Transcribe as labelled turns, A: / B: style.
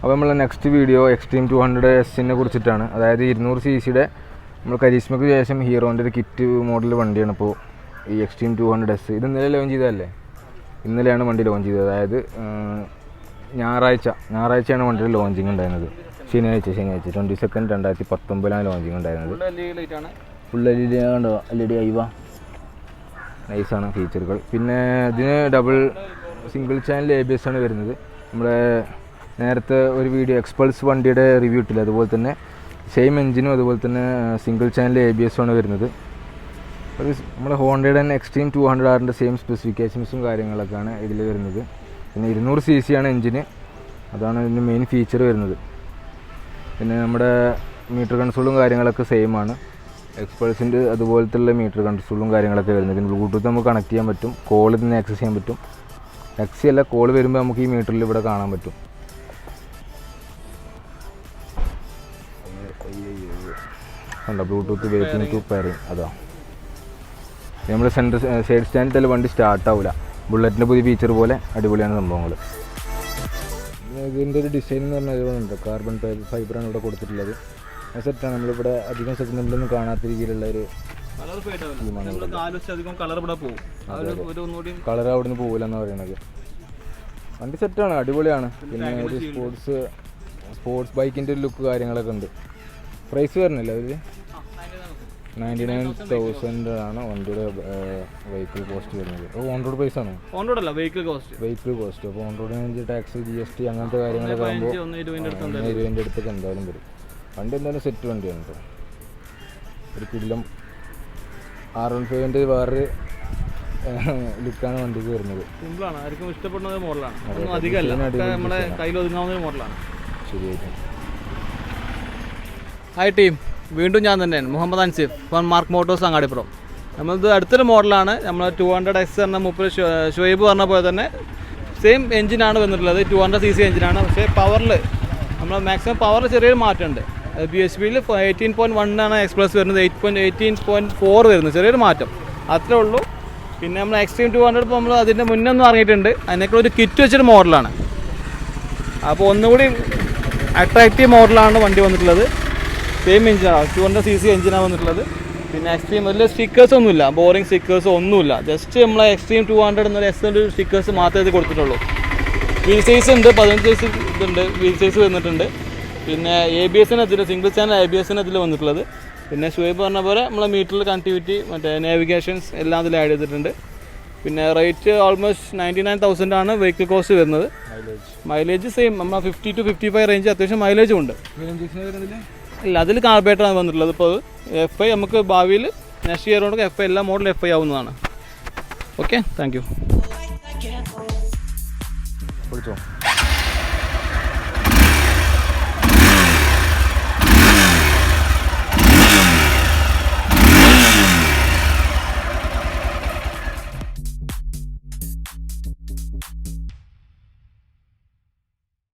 A: അപ്പോൾ നമ്മളെ next video extreme 200S കുറിച്ചിട്ടാണ്. അതായത് 200 cc നമ്മൾ കരീസ്മയ്ക്ക് ശേഷം ഹീറോൻ്റെ ഒരു കിറ്റ് മോഡൽ വണ്ടിയാണ് ഇപ്പോൾ ഈ എക്സ്ട്രീം 200S. ഇത് ഇന്നലെ ലോഞ്ച് ചെയ്തതല്ലേ? ഇന്നലെയാണ് വണ്ടി ലോഞ്ച് ചെയ്തത്. അതായത് ഞായറാഴ്ചയാണ് വണ്ടിയുടെ ലോഞ്ചിങ് ഉണ്ടായിരുന്നത്. ശനിയാഴ്ച 22 2019 ലോഞ്ചിങ് ഉണ്ടായിരുന്നത്. ഫുൾ LED കണ്ടോ, LED ഐവ നൈസാണ് ഫീച്ചറുകൾ. പിന്നെ ഇതിന് ഡബിൾ സിംഗിൾ ചാനൽ ABS ആണ് വരുന്നത്. നമ്മുടെ നേരത്തെ ഒരു വീഡിയോ എക്സ്പൾസ് വണ്ടിയുടെ റിവ്യൂ ഇട്ടില്ല, അതുപോലെ തന്നെ സെയിം എഞ്ചിനും അതുപോലെ തന്നെ സിംഗിൾ ചാനൽ ABS ആണ് വരുന്നത്. അത് നമ്മുടെ ഹോണ്ടയുടെ തന്നെ എക്സ്ട്രീം 200R സെയിം സ്പെസിഫിക്കേഷൻസും കാര്യങ്ങളൊക്കെയാണ് ഇതിൽ വരുന്നത്. പിന്നെ 200 cc ആണ് എഞ്ചിന്, അതാണ് ഇതിൻ്റെ മെയിൻ ഫീച്ചർ വരുന്നത്. പിന്നെ നമ്മുടെ മീറ്റർ കൺസോളും കാര്യങ്ങളൊക്കെ സെയിം ആണ്. എക്സ്പൾസിൻ്റെ അതുപോലത്തുള്ള മീറ്റർ കൺസോളും കാര്യങ്ങളൊക്കെ വരുന്നത്. പിന്നെ ബ്ലൂടൂത്ത് നമുക്ക് കണക്ട് ചെയ്യാൻ പറ്റും, കോൾ ഇതിന് ആക്സസ് ചെയ്യാൻ പറ്റും. ടാക്സി അല്ല, കോൾ വരുമ്പോൾ നമുക്ക് ഈ മീറ്ററിൽ ഇവിടെ കാണാൻ പറ്റും. കണ്ടോ, ബ്ലൂടൂത്ത് വെയിറ്റിംഗ് ടു പെയറിങ്. അതാ നമ്മൾ സെൻറ്റർ സൈഡ് സ്റ്റാൻഡിൽ വണ്ടി സ്റ്റാർട്ടാവില്ല. ബുള്ളറ്റിൻ്റെ പുതിയ ഫീച്ചർ പോലെ അടിപൊളിയാണ് സംഭവങ്ങൾ. ഇതിൻ്റെ ഒരു ഡിസൈൻ എന്ന് പറഞ്ഞാൽ ഇതുകൊണ്ട് കാർബൺ ഫൈബറാണ് ഇവിടെ കൊടുത്തിട്ടുള്ളത്. സെറ്റാണ്. നമ്മളിവിടെ അധികം സെഗ്മെൻറ്റിലൊന്നും കാണാത്ത രീതിയിലുള്ള ഒരു കളർ അവിടെ നിന്ന് പോകില്ല എന്ന് പറയുന്നത്. വണ്ടി സെറ്റാണ്, അടിപൊളിയാണ്. പിന്നെ ഒരു സ്പോർട്സ് ബൈക്കിൻ്റെ ഒരു ലുക്ക് കാര്യങ്ങളൊക്കെ ഉണ്ട്. പ്രൈസ് വരുന്നില്ല അതിൽ 99,000 ആണ് വണ്ടിയുടെ വെഹിക്കിൾ കോസ്റ്റ് വരുന്നത്. അപ്പോൾ ഓൺ റോഡ് പ്രൈസ് ആണ്, വെഹിക്കിൾ കോസ്റ്റ്. അപ്പോൾ ഓൺ റോഡിന് ടാക്സ് GST അങ്ങനത്തെ കാര്യങ്ങളൊക്കെ ആകുമ്പോൾ 20 അടുത്തൊക്കെ എന്തായാലും വരും. വണ്ടി എന്തായാലും സെറ്റ് വണ്ടിയാണ് കേട്ടോ. ഒരു കിലോ R15 വേറൊരു ലുക്കാണ് വണ്ടിക്ക് വരുന്നത്.
B: സിമ്പിളാണ്, ആർക്കും ഇഷ്ടപ്പെടുന്ന മോഡലാണ്, ഒന്നും അധികമല്ല, നമ്മുടെ കയ്യിൽ ഒതുങ്ങാവുന്ന മോഡലാണ്.
A: ശരിയായിട്ടും.
B: ഹായ് ടീം, വീണ്ടും ഞാൻ തന്നെയാണ് Muhammad Ansif from Mark Motors Angadippuram. നമ്മളിത് അടുത്തൊരു മോഡലാണ്. നമ്മൾ 200S എന്ന ഷുഹൈബ് പറഞ്ഞ പോലെ തന്നെ സെയിം എഞ്ചിനാണ് വന്നിട്ടുള്ളത്. 200 cc എഞ്ചിനാണ്. പക്ഷേ പവറിൽ നമ്മൾ മാക്സിമം പവറിൽ ചെറിയൊരു മാറ്റമുണ്ട്. BHPയിൽ 18.1 ആണ് എക്സ്പ്രസ് വരുന്നത്, 18.4 വരുന്നത്, ചെറിയൊരു മാറ്റം അത്രേ ഉള്ളൂ. പിന്നെ നമ്മൾ എക്സ്ട്രീം 200 ഇപ്പോൾ നമ്മൾ അതിൻ്റെ മുന്നേ ഒന്നും ഇറങ്ങിയിട്ടുണ്ട്. അതിനൊക്കെ ഒരു കിറ്റ് വെച്ചൊരു മോഡലാണ്. അപ്പോൾ ഒന്നുകൂടി അട്രാക്റ്റീവ് മോഡലാണ് വണ്ടി വന്നിട്ടുള്ളത്. സെയിം എഞ്ചിനാണ്, 200 cc എഞ്ചിനാണ് വന്നിട്ടുള്ളത്. പിന്നെ എക്സ്ട്രീം വലിയ സ്റ്റിക്കേഴ്സ് ഒന്നുമില്ല, ബോറിംഗ് സ്റ്റിക്കേഴ്സ് ഒന്നുമില്ല. ജസ്റ്റ് നമ്മളെ എക്സ്ട്രീം 200 എന്നൊരു S സ്റ്റിക്കേഴ്സ് മാത്രമേ ഇത് കൊടുത്തിട്ടുള്ളൂ. വീൽ സൈസ് ഉണ്ട്, 15 സൈസ് ഇതുണ്ട്, വീൽ സൈസ് വന്നിട്ടുണ്ട്. പിന്നെ ABS-ന് സിംഗിൾ ചാനൽ ABS-ന് അതിൽ വന്നിട്ടുള്ളത്. പിന്നെ ഷുഹൈബ് പറഞ്ഞ പോലെ നമ്മളെ മീറ്ററിൽ കണക്ടിവിറ്റി മറ്റേ നാവിഗേഷൻസ് എല്ലാം അതിൽ ആഡ് ചെയ്തിട്ടുണ്ട്. പിന്നെ റേറ്റ് ഓൾമോസ്റ്റ് 99,000 ആണ് വെഹിക്കിൾ കോസ്റ്റ് വരുന്നത്. മൈലേജ് സെയിം നമ്മൾ 50 to 55 റേഞ്ച് അത്യാവശ്യം മൈലേജും ഉണ്ട്. ഇല്ല, അതിൽ കാർബേറ്ററാണ് വന്നിട്ടുള്ളത്. ഇപ്പോൾ FI നമുക്ക് ഭാവിയിൽ നെക്സ്റ്റ് ഇയർ കൊണ്ട് FI എല്ലാ മോഡൽ FI ആവുന്നതാണ്. Okay, thank you.